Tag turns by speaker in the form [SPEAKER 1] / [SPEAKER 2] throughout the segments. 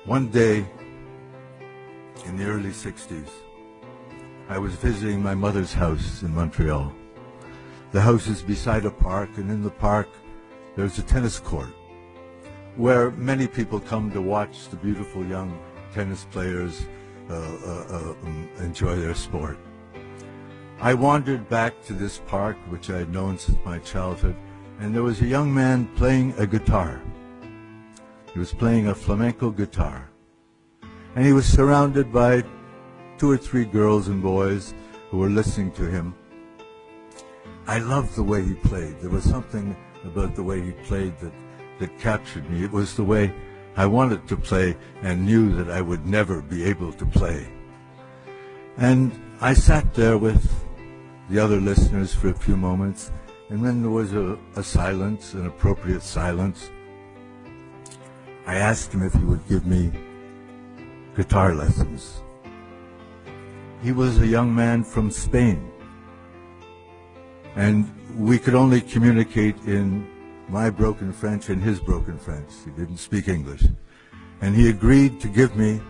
[SPEAKER 1] One day in the early 60s, I was visiting my mother's house in Montreal. The house is beside a park, and in the park there's a tennis court where many people come to watch the beautiful young tennis players enjoy their sport. I wandered back to this park, which I had known since my childhood, and there was a young man playing a guitar. He was playing a flamenco guitar, and he was surrounded by 2 or 3 girls and boys who were listening to him. I loved the way he played. There was something about the way he played that captured me. It was the way I wanted to play and knew that I would never be able to play. And I sat there with the other listeners for a few moments, and then there was a silence, an appropriate silence. I asked him if he would give me guitar lessons. He was a young man from Spain, and we could only communicate in my broken French and his broken French. He didn't speak English. And he agreed to give me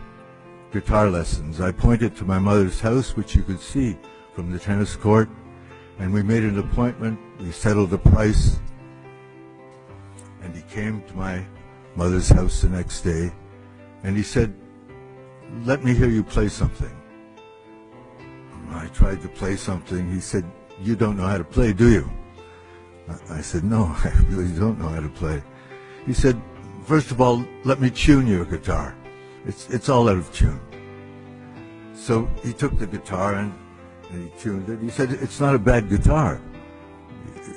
[SPEAKER 1] guitar lessons. I pointed to my mother's house, which you could see from the tennis court, and we made an appointment. We settled the price, and he came to my mother's house the next day, and he said, "Let me hear you play something." I tried to play something. He said, "You don't know how to play, do you?" I said, "No, I really don't know how to play." He said, "First of all, let me tune your guitar. It's all out of tune." So he took the guitar and he tuned it. He said, "It's not a bad guitar."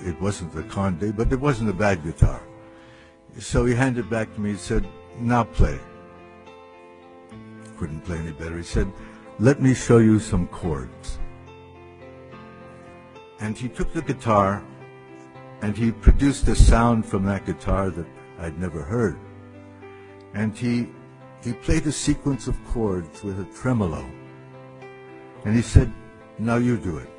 [SPEAKER 1] It wasn't the Conde, but it wasn't a bad guitar. So he handed it back to me. He said, "Now play." Couldn't play any better. He said, "Let me show you some chords." And he took the guitar and he produced a sound from that guitar that I'd never heard. And he played a sequence of chords with a tremolo. And he said, "Now you do it."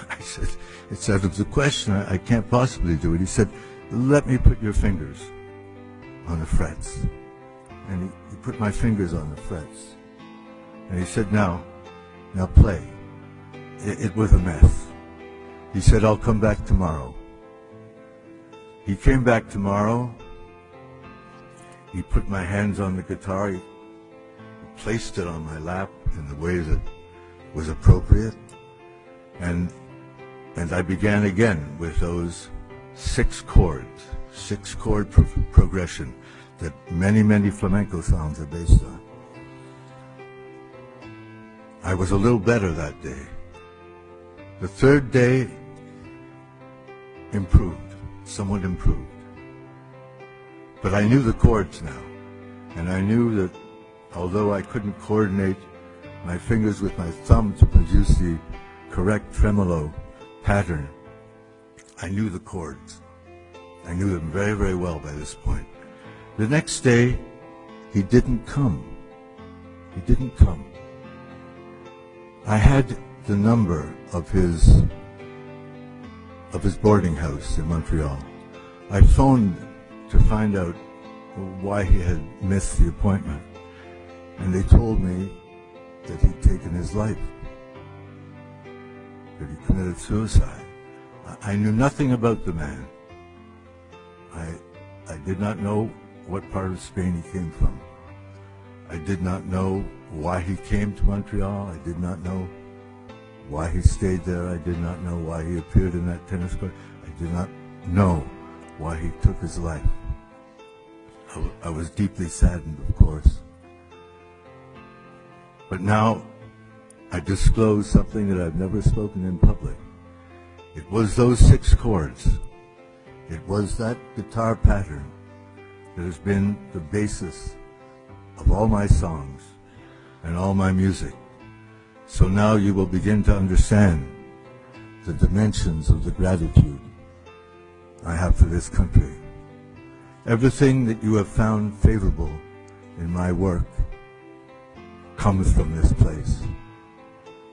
[SPEAKER 1] I said, "It's out of the question. I can't possibly do it." He said, "Let me put your fingers on the frets." And he put my fingers on the frets. And he said, now play. It was a mess. He said, "I'll come back tomorrow." He came back tomorrow. He put my hands on the guitar. He placed it on my lap in the way that was appropriate. And I began again with those 6 chords, 6-chord progression that many, many flamenco songs are based on. I was a little better that day. The 3rd day improved, somewhat improved. But I knew the chords now, and I knew that although I couldn't coordinate my fingers with my thumb to produce the correct tremolo pattern, I knew the chords. I knew them very, very well by this point. The next day, he didn't come. He didn't come. I had the number of his boarding house in Montreal. I phoned to find out why he had missed the appointment, and they told me that he'd taken his life, that he committed suicide. I knew nothing about the man. I did not know what part of Spain he came from. I did not know why he came to Montreal. I did not know why he stayed there. I did not know why he appeared in that tennis court. I did not know why he took his life. I was deeply saddened, of course. But now I disclose something that I've never spoken in public. It was those 6 chords. It was that guitar pattern that has been the basis of all my songs and all my music. So now you will begin to understand the dimensions of the gratitude I have for this country. Everything that you have found favorable in my work comes from this place.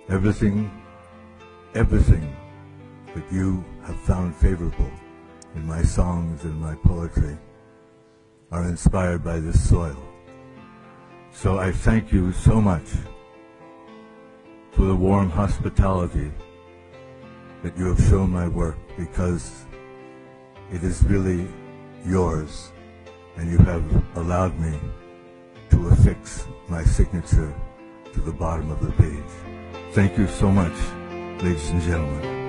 [SPEAKER 1] Everything that you have found favorable in my songs and my poetry are inspired by this soil. So I thank you so much for the warm hospitality that you have shown my work, because it is really yours, and you have allowed me to affix my signature to the bottom of the page. Thank you so much, ladies and gentlemen.